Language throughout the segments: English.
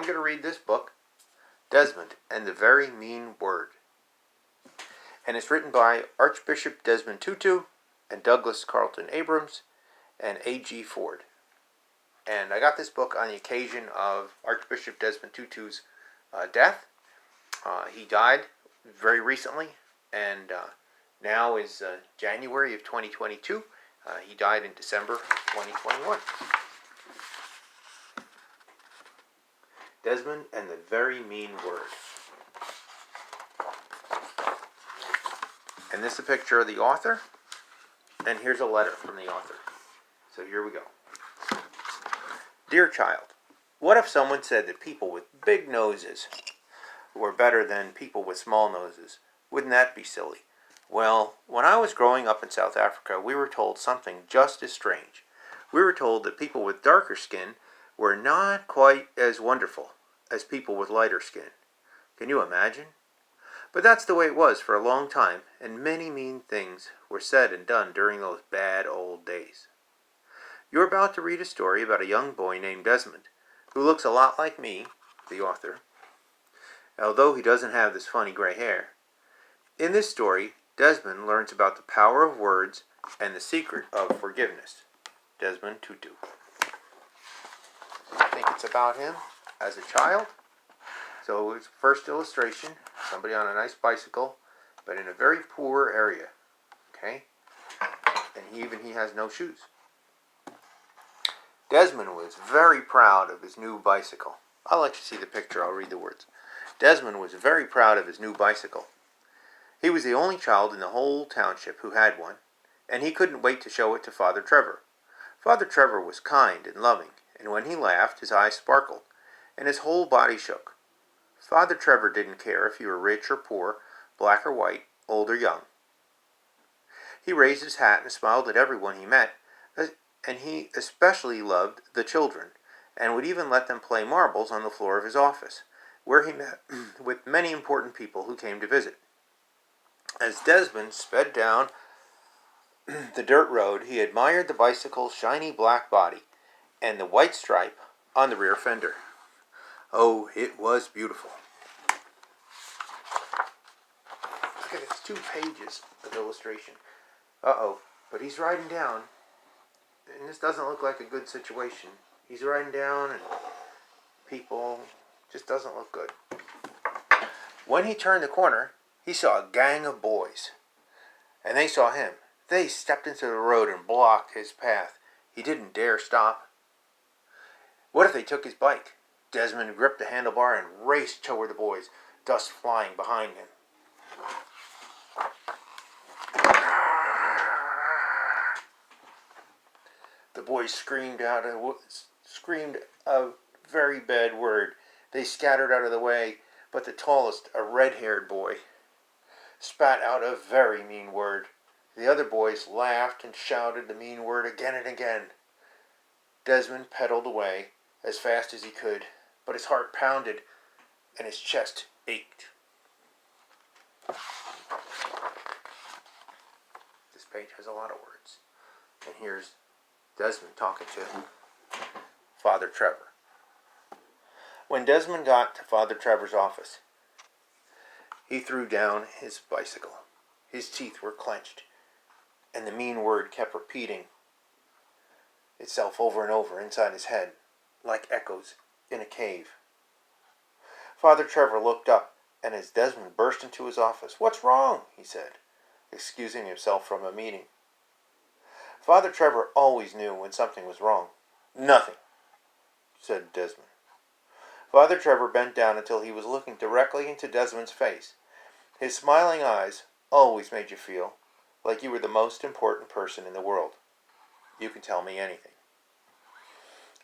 going to read this book, Desmond and the Very Mean Word. And it's written by Archbishop Desmond Tutu and Douglas Carlton Abrams and A.G. Ford. And I got this book on the occasion of Archbishop Desmond Tutu's death. He died very recently, and now is January of 2022. He died in December 2021. Desmond and the Very Mean Word. And this is a picture of the author, and here's a letter from the author. So here we go. Dear child, what if someone said that people with big noses were better than people with small noses? Wouldn't that be silly? Well, when I was growing up in South Africa, we were told something just as strange. We were told that people with darker skin were not quite as wonderful as people with lighter skin. Can you imagine? But that's the way it was for a long time, and many mean things were said and done during those bad old days. You're about to read a story about a young boy named Desmond, who looks a lot like me, the author, although he doesn't have this funny gray hair. In this story, Desmond learns about the power of words and the secret of forgiveness. Desmond Tutu. I think it's about him as a child. So it's first illustration, somebody on a nice bicycle, but in a very poor area. Okay? And he has no shoes. Desmond was very proud of his new bicycle. I'll let you see the picture, I'll read the words. Desmond was very proud of his new bicycle. He was the only child in the whole township who had one, and he couldn't wait to show it to Father Trevor. Father Trevor was kind and loving, and when he laughed, his eyes sparkled, and his whole body shook. Father Trevor didn't care if you were rich or poor, black or white, old or young. He raised his hat and smiled at everyone he met, and he especially loved the children, and would even let them play marbles on the floor of his office, where he met with many important people who came to visit. As Desmond sped down the dirt road, he admired the bicycle's shiny black body and the white stripe on the rear fender. Oh, it was beautiful. Look at it, it's 2 pages of illustration. Uh-oh, but he's riding down, and this doesn't look like a good situation. He's riding down, and people, just doesn't look good. When he turned the corner, he saw a gang of boys, and they saw him. They stepped into the road and blocked his path. He didn't dare stop. What if they took his bike? Desmond gripped the handlebar and raced toward the boys, dust flying behind him. The boys screamed a very bad word. They scattered out of the way, but the tallest, a red-haired boy, spat out a very mean word. The other boys laughed and shouted the mean word again and again. Desmond pedaled away as fast as he could, but his heart pounded and his chest ached. This page has a lot of words. And here's Desmond talking to Father Trevor. When Desmond got to Father Trevor's office, he threw down his bicycle. His teeth were clenched, and the mean word kept repeating itself over and over inside his head, like echoes in a cave. Father Trevor looked up, and as Desmond burst into his office, "What's wrong?" he said, excusing himself from a meeting. Father Trevor always knew when something was wrong. "Nothing," said Desmond. Father Trevor bent down until he was looking directly into Desmond's face. His smiling eyes always made you feel like you were the most important person in the world. You can tell me anything.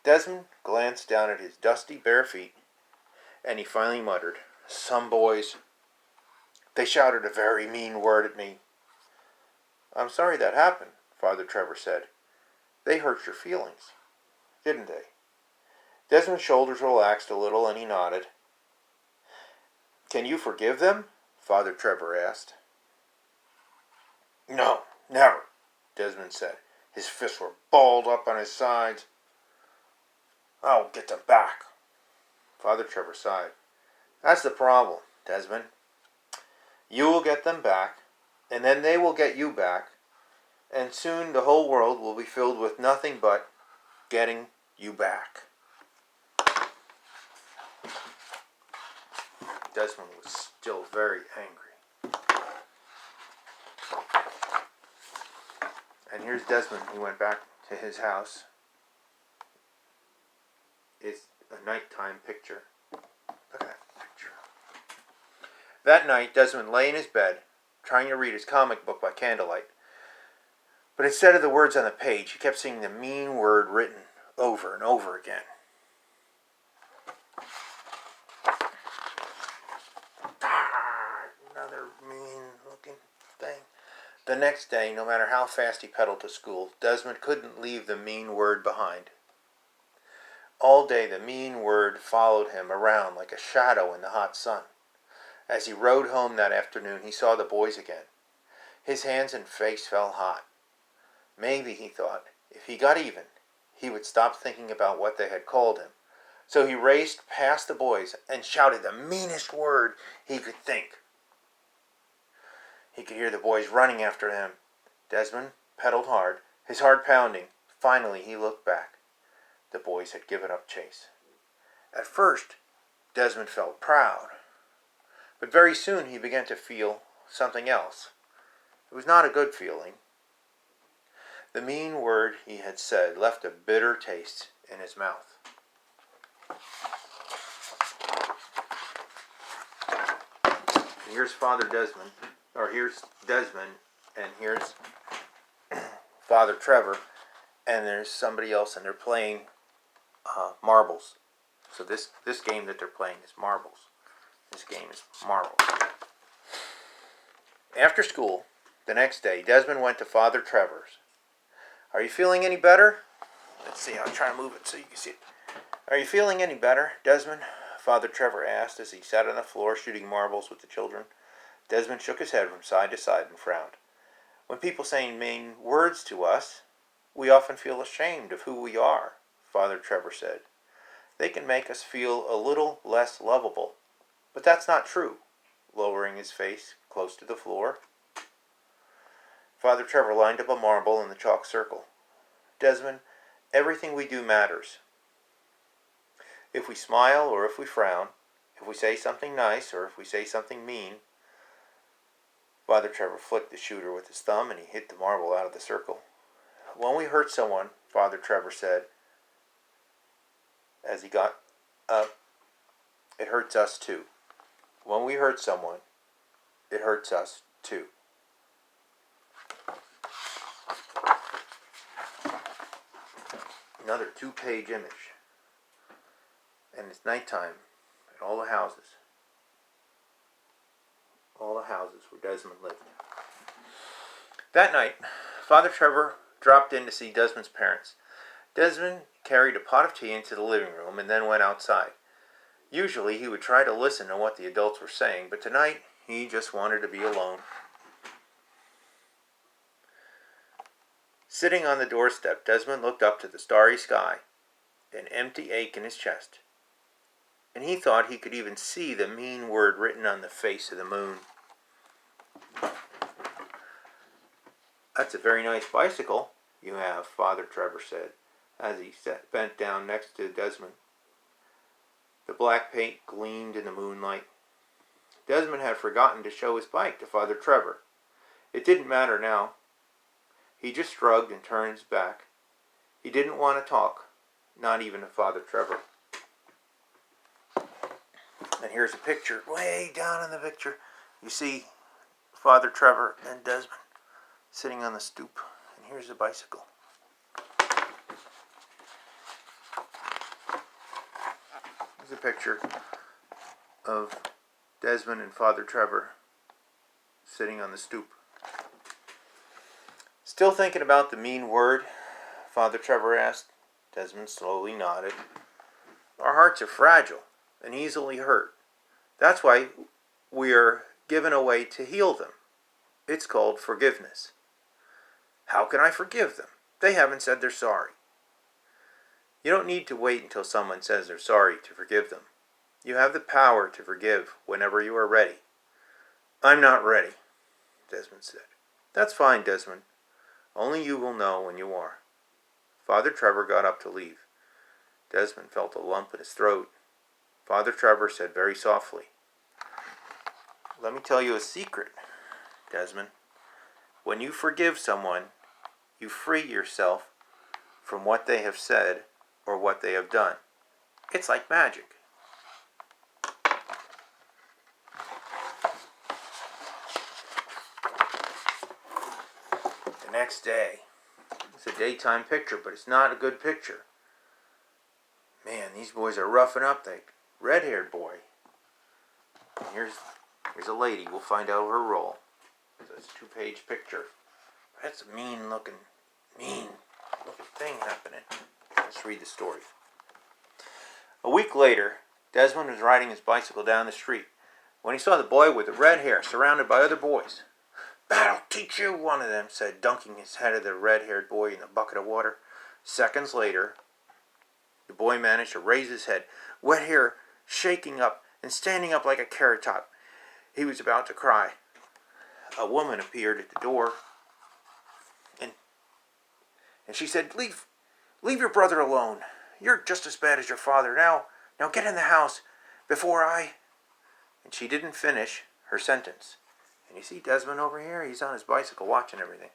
Desmond glanced down at his dusty bare feet, and he finally muttered, "Some boys, they shouted a very mean word at me." "I'm sorry that happened," Father Trevor said. "They hurt your feelings, didn't they?" Desmond's shoulders relaxed a little, and he nodded. "Can you forgive them?" Father Trevor asked. "No, never," Desmond said. His fists were balled up on his sides. "I'll get them back," Father Trevor sighed. That's the problem, Desmond. You will get them back, and then they will get you back, and soon the whole world will be filled with nothing but getting you back. Desmond was still very angry. And here's Desmond. He went back to his house. It's a nighttime picture. Look at that picture. That night, Desmond lay in his bed, trying to read his comic book by candlelight. But instead of the words on the page, he kept seeing the mean word written over and over again. Another mean-looking thing. The next day, no matter how fast he pedaled to school, Desmond couldn't leave the mean word behind. All day, the mean word followed him around like a shadow in the hot sun. As he rode home that afternoon, he saw the boys again. His hands and face felt hot. Maybe, he thought, if he got even, he would stop thinking about what they had called him. So he raced past the boys and shouted the meanest word he could think. He could hear the boys running after him. Desmond pedaled hard, his heart pounding. Finally, he looked back. The boys had given up chase. At first, Desmond felt proud. But very soon he began to feel something else. It was not a good feeling. The mean word he had said left a bitter taste in his mouth. Here's here's Desmond, and here's Father Trevor, and there's somebody else, and they're playing marbles. So this game that they're playing is marbles. This game is marbles. After school, the next day, Desmond went to Father Trevor's. Are you feeling any better? Let's see, I'll try to move it so you can see it. Are you feeling any better, Desmond? Father Trevor asked as he sat on the floor shooting marbles with the children. Desmond shook his head from side to side and frowned. When people say mean words to us, we often feel ashamed of who we are, Father Trevor said. They can make us feel a little less lovable. But that's not true, lowering his face close to the floor. Father Trevor lined up a marble in the chalk circle. Desmond, everything we do matters. If we smile or if we frown, if we say something nice or if we say something mean. Father Trevor flicked the shooter with his thumb and he hit the marble out of the circle. When we hurt someone, Father Trevor said, as he got up, it hurts us too. When we hurt someone, it hurts us too. Another 2-page image. And it's nighttime at all the houses. All the houses where Desmond lived. That night, Father Trevor dropped in to see Desmond's parents. Desmond carried a pot of tea into the living room and then went outside. Usually he would try to listen to what the adults were saying, but tonight he just wanted to be alone. Sitting on the doorstep, Desmond looked up to the starry sky, an empty ache in his chest. And he thought he could even see the mean word written on the face of the moon. That's a very nice bicycle you have, Father Trevor said, as he bent down next to Desmond. The black paint gleamed in the moonlight. Desmond had forgotten to show his bike to Father Trevor. It didn't matter now. He just shrugged and turned his back. He didn't want to talk, not even to Father Trevor. And here's a picture. Way down in the picture, you see Father Trevor and Desmond sitting on the stoop. And here's the bicycle. Here's a picture of Desmond and Father Trevor sitting on the stoop. Still thinking about the mean word? Father Trevor asked. Desmond slowly nodded. Our hearts are fragile and easily hurt. That's why we are given a way to heal them. It's called forgiveness. How can I forgive them? They haven't said they're sorry. You don't need to wait until someone says they're sorry to forgive them. You have the power to forgive whenever you are ready. I'm not ready, Desmond said. That's fine, Desmond. Only you will know when you are. Father Trevor got up to leave. Desmond felt a lump in his throat. Father Trevor said very softly, Let me tell you a secret, Desmond. When you forgive someone, you free yourself from what they have said or what they have done. It's like magic. The next day, it's a daytime picture, but it's not a good picture. Man, these boys are roughing up the red-haired boy. And here's a lady. We'll find out her role. It's a 2-page picture. That's a mean-looking thing happening. Let's read the story. A week later, Desmond was riding his bicycle down the street when he saw the boy with the red hair surrounded by other boys. That'll teach you, one of them said, dunking his head of the red-haired boy in a bucket of water. Seconds later, the boy managed to raise his head, wet hair shaking up and standing up like a carrot top. He was about to cry. A woman appeared at the door, and she said, Leave your brother alone. You're just as bad as your father. Now get in the house before I... And she didn't finish her sentence. And you see Desmond over here? He's on his bicycle watching everything.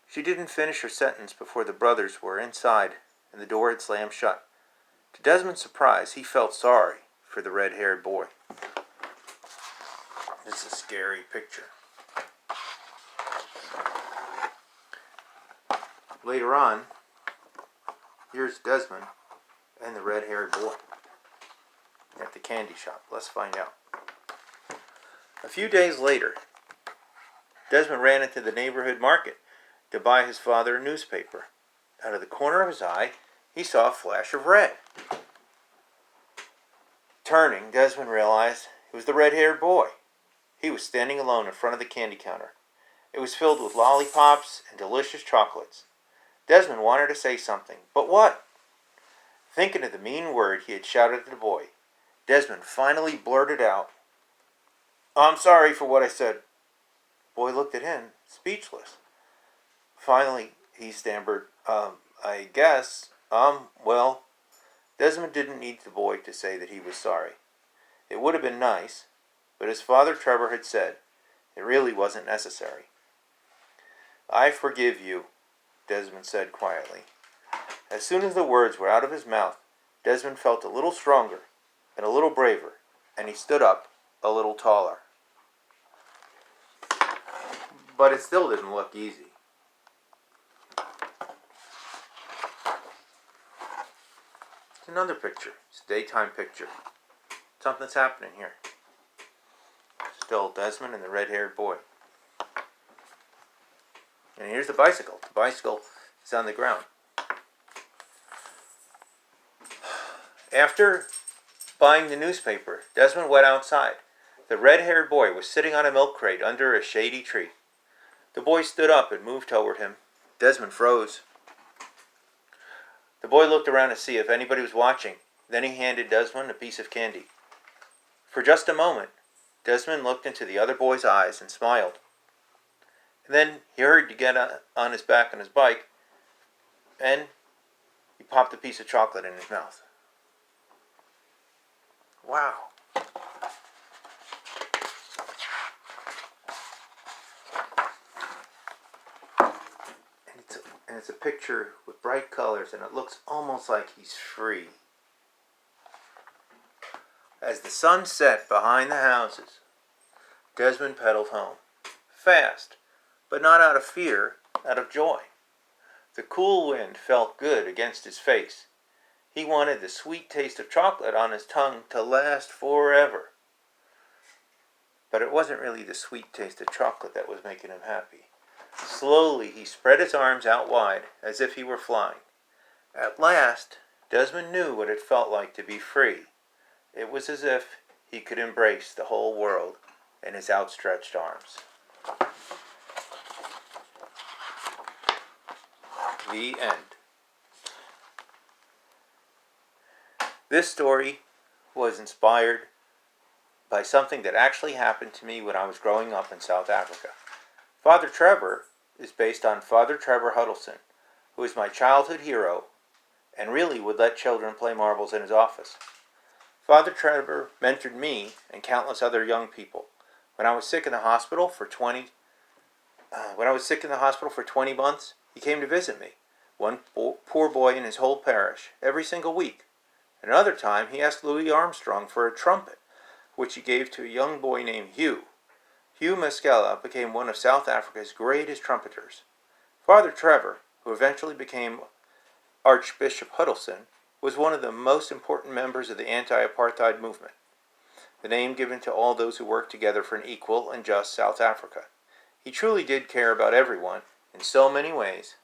She didn't finish her sentence before the brothers were inside and the door had slammed shut. To Desmond's surprise, he felt sorry for the red-haired boy. This is a scary picture. Later on, here's Desmond and the red-haired boy at the candy shop. Let's find out. A few days later, Desmond ran into the neighborhood market to buy his father a newspaper. Out of the corner of his eye, he saw a flash of red. Turning, Desmond realized it was the red-haired boy. He was standing alone in front of the candy counter. It was filled with lollipops and delicious chocolates. Desmond wanted to say something, but what? Thinking of the mean word he had shouted at the boy, Desmond finally blurted out, I'm sorry for what I said. The boy looked at him, speechless. Finally, he stammered, I guess, well, Desmond didn't need the boy to say that he was sorry. It would have been nice, but as Father Trevor had said, it really wasn't necessary. I forgive you, Desmond said quietly. As soon as the words were out of his mouth, Desmond felt a little stronger and a little braver, and he stood up a little taller. But it still didn't look easy. It's another picture. It's a daytime picture. Something's happening here. Still Desmond and the red-haired boy. And here's the bicycle. The bicycle is on the ground. After buying the newspaper, Desmond went outside. The red-haired boy was sitting on a milk crate under a shady tree. The boy stood up and moved toward him. Desmond froze. The boy looked around to see if anybody was watching. Then he handed Desmond a piece of candy. For just a moment, Desmond looked into the other boy's eyes and smiled. And then he hurried to get on his back on his bike, and he popped a piece of chocolate in his mouth. Wow. And it's a picture with bright colors, and it looks almost like he's free. As the sun set behind the houses, Desmond pedaled home. Fast, but not out of fear, out of joy. The cool wind felt good against his face. He wanted the sweet taste of chocolate on his tongue to last forever. But it wasn't really the sweet taste of chocolate that was making him happy. Slowly, he spread his arms out wide, as if he were flying. At last, Desmond knew what it felt like to be free. It was as if he could embrace the whole world in his outstretched arms. The end. This story was inspired by something that actually happened to me when I was growing up in South Africa. Father Trevor is based on Father Trevor Huddleston, who is my childhood hero and really would let children play marbles in his office. Father Trevor mentored me and countless other young people. When I was sick in the hospital for 20 months, he came to visit me, one poor boy in his whole parish, every single week. Another time, he asked Louis Armstrong for a trumpet, which he gave to a young boy named Hugh. Hugh Maskela became one of South Africa's greatest trumpeters. Father Trevor, who eventually became Archbishop Huddleston, was one of the most important members of the anti-apartheid movement, the name given to all those who worked together for an equal and just South Africa. He truly did care about everyone in so many ways,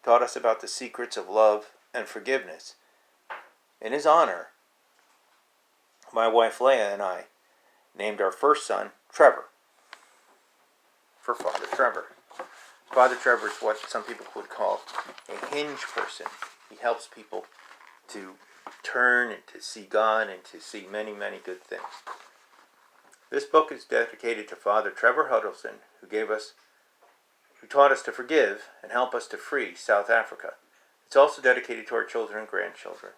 taught us about the secrets of love and forgiveness. In his honor, my wife Leah and I named our first son Trevor, for Father Trevor. Father Trevor is what some people would call a hinge person. He helps people to turn and to see God and to see many, many good things. This book is dedicated to Father Trevor Huddleston, who taught us to forgive and help us to free South Africa. It's also dedicated to our children and grandchildren,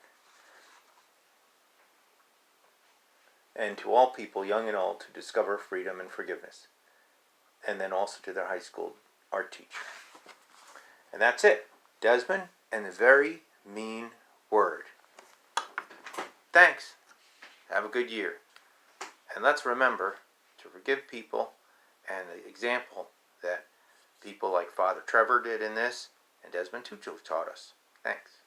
and to all people, young and old, to discover freedom and forgiveness. And then also to their high school art teacher. And that's it. Desmond and the Very Mean Word. Thanks. Have a good year. And let's remember to forgive people, and the example that people like Father Trevor did in this, and Desmond Tutu taught us. Thanks.